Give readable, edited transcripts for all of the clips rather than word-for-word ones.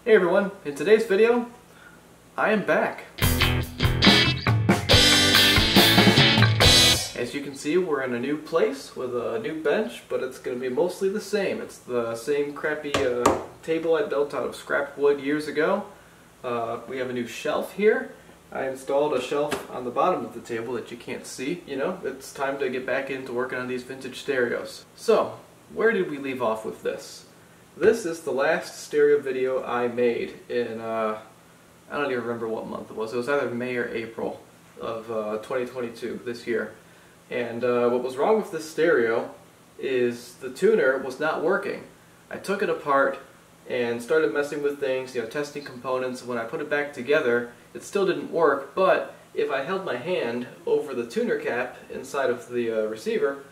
Hey everyone, in today's video, I am back. As you can see, we're in a new place with a new bench, but it's going to be mostly the same. It's the same crappy table I built out of scrap wood years ago. We have a new shelf here. I installed a shelf on the bottom of the table that you can't see. You know, it's time to get back into working on these vintage stereos. So, where did we leave off with this? This is the last stereo video I made in, I don't even remember what month it was. It was either May or April of 2022, this year. And what was wrong with this stereo is the tuner was not working. I took it apart and started messing with things, you know, testing components. When I put it back together, it still didn't work, but if I held my hand over the tuner cap inside of the receiver,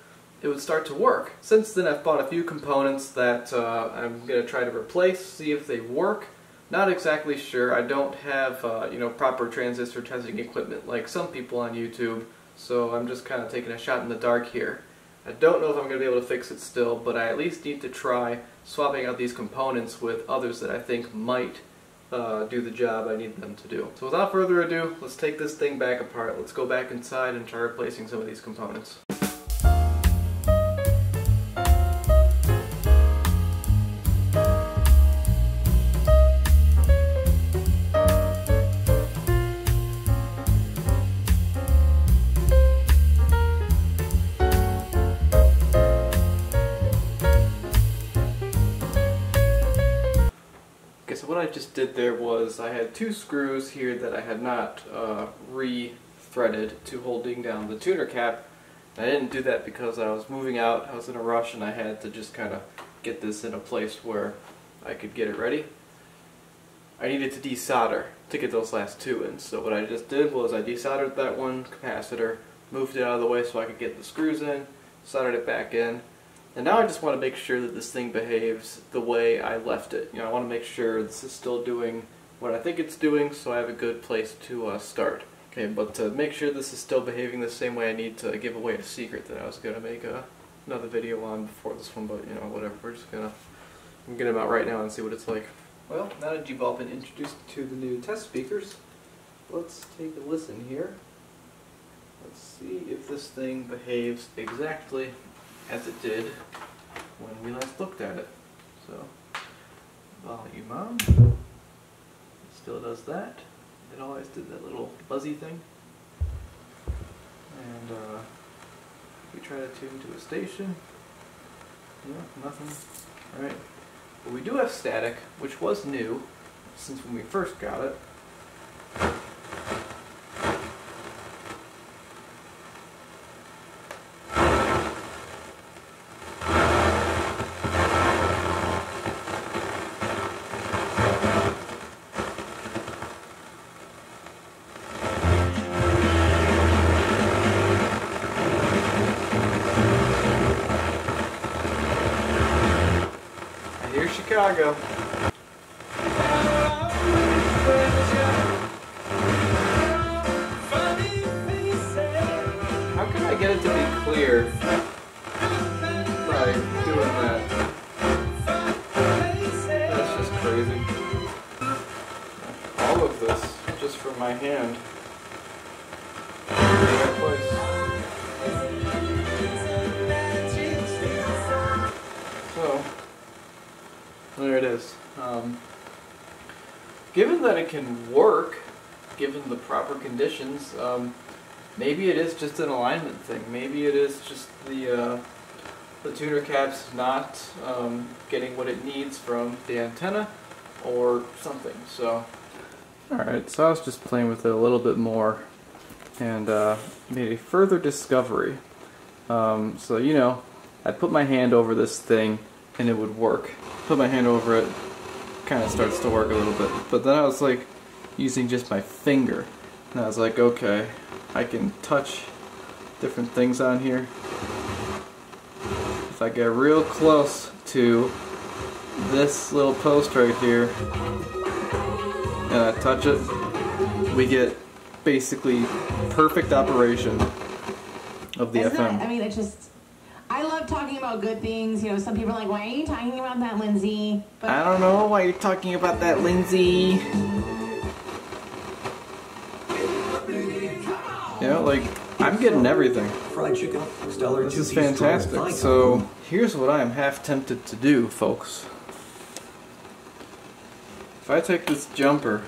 it would start to work. Since then I've bought a few components that I'm going to try to replace, see if they work. Not exactly sure. I don't have you know, proper transistor testing equipment like some people on YouTube, so I'm just kind of taking a shot in the dark here. I don't know if I'm going to be able to fix it still, but I at least need to try swapping out these components with others that I think might do the job I need them to do. So without further ado, let's take this thing back apart. Let's go back inside and try replacing some of these components. So what I just did there was I had two screws here that I had not re-threaded to holding down the tuner cap. I didn't do that because I was moving out, I was in a rush, and I had to just kind of get this in a place where I could get it ready. I needed to desolder to get those last two in, so what I just did was I desoldered that one capacitor, moved it out of the way so I could get the screws in, soldered it back in. And now I just want to make sure that this thing behaves the way I left it. You know, I want to make sure this is still doing what I think it's doing, so I have a good place to start. Okay, but to make sure this is still behaving the same way, I need to give away a secret that I was going to make another video on before this one, but you know, whatever. We're just going to get them out right now and see what it's like. Well, now that you've all been introduced to the new test speakers, let's take a listen here. Let's see if this thing behaves exactly as it did when we last looked at it. So, volume on. It still does that. It always did that little buzzy thing. And we try to tune to a station. Yeah, nothing. Alright. But we do have static, which was new since when we first got it. Here's Chicago. How can I get it to be clear by doing that? That's just crazy. All of this just from my hand. In the right place. So, there it is. Given that it can work, given the proper conditions, maybe it is just an alignment thing. Maybe it is just the tuner cap's not getting what it needs from the antenna or something. So, alright, so I was just playing with it a little bit more and made a further discovery. So, you know, I'd put my hand over this thing and it would work. Put my hand over it, kind of starts to work a little bit. But then I was like using just my finger. And I was like, okay, I can touch different things on here. If I get real close to this little post right here and I touch it, we get basically perfect operation of the FM. I mean, it's just, I love talking about about good things. You know, some people are like, why are you talking about that, Lindsay? But I don't know why you're talking about that, Lindsay. You know, like, I'm getting everything. Fried chicken, stellar. This is fantastic. So, here's what I am half tempted to do, folks. If I take this jumper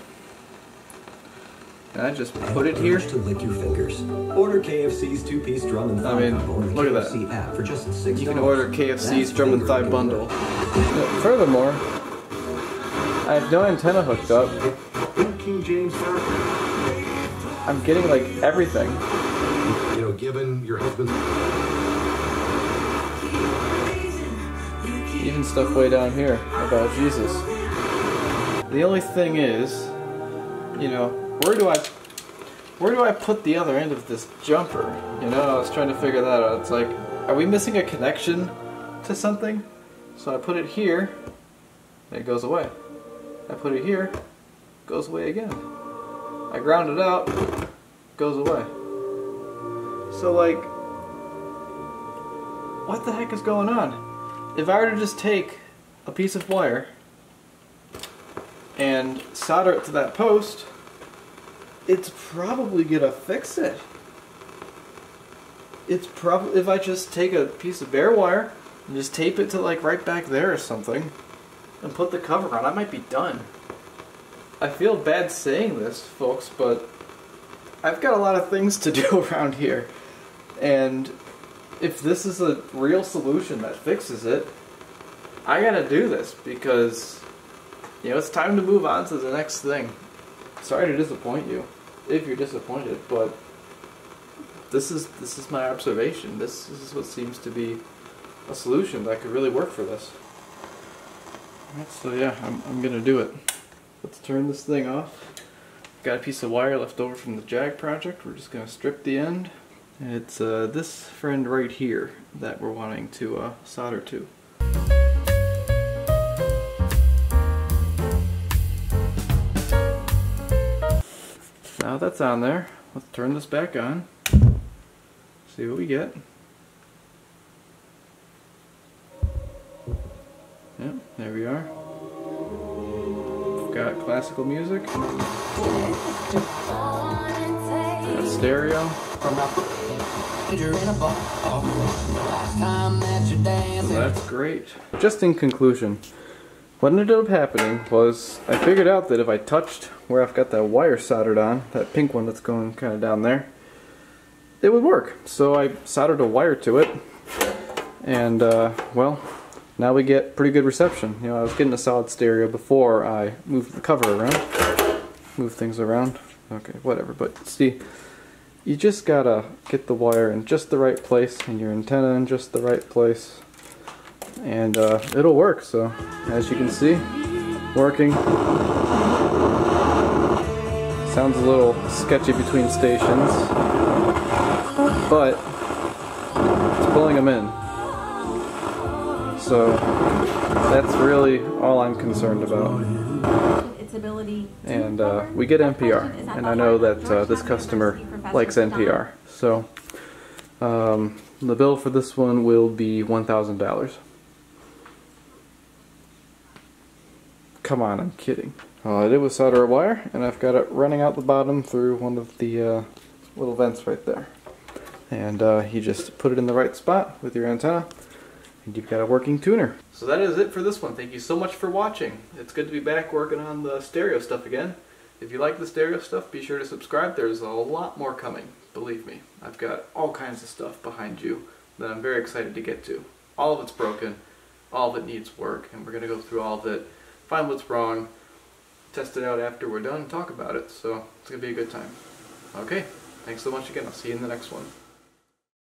and I just put it here. To lick your fingers. Order KFC's two-piece drum and thigh. I mean, bundle in the look at KFC that. app for just $6. You can order KFC's drum and thigh bundle. Furthermore, I have no antenna hooked up. King James I'm getting like everything. You know, given your husband's Even stuff way down here about Jesus. The only thing is, you know, where do I put the other end of this jumper? You know, I was trying to figure that out. It's like, are we missing a connection to something? So I put it here, and it goes away. I put it here, it goes away again. I ground it out, it goes away. So like, what the heck is going on? If I were to just take a piece of wire and solder it to that post, it's probably gonna fix it. It's probably, if I just take a piece of bare wire and just tape it to like right back there or something and put the cover on, I might be done. I feel bad saying this, folks, but I've got a lot of things to do around here, and if this is a real solution that fixes it, I gotta do this because, you know, it's time to move on to the next thing. Sorry to disappoint you, if you're disappointed, but this is my observation. This is what seems to be a solution that could really work for this. Alright, so yeah, I'm gonna do it. Let's turn this thing off. Got a piece of wire left over from the Jag project. We're just gonna strip the end. And it's this friend right here that we're wanting to solder to. Now that's on there, let's turn this back on. See what we get. Yep, there we are. We've got classical music. Got stereo. So that's great. Just in conclusion, what ended up happening was I figured out that if I touched where I've got that wire soldered on, that pink one that's going kind of down there, it would work. So I soldered a wire to it, and well, now we get pretty good reception. You know, I was getting a solid stereo before I moved the cover around, moved things around. Okay, whatever. But see, you just gotta get the wire in just the right place and your antenna in just the right place, and it'll work. So as you can see, working. Sounds a little sketchy between stations, but it's pulling them in. So that's really all I'm concerned about. And we get NPR, and I know that this customer likes NPR. So the bill for this one will be $1,000. Come on, I'm kidding. All I did was solder a wire, and I've got it running out the bottom through one of the little vents right there. And you just put it in the right spot with your antenna, and you've got a working tuner. So that is it for this one. Thank you so much for watching. It's good to be back working on the stereo stuff again. If you like the stereo stuff, be sure to subscribe. There's a lot more coming, believe me. I've got all kinds of stuff behind you that I'm very excited to get to. All of it's broken, all of it needs work, and we're going to go through all of it, find what's wrong, test it out after we're done, talk about it. So it's going to be a good time. Okay, thanks so much again. I'll see you in the next one.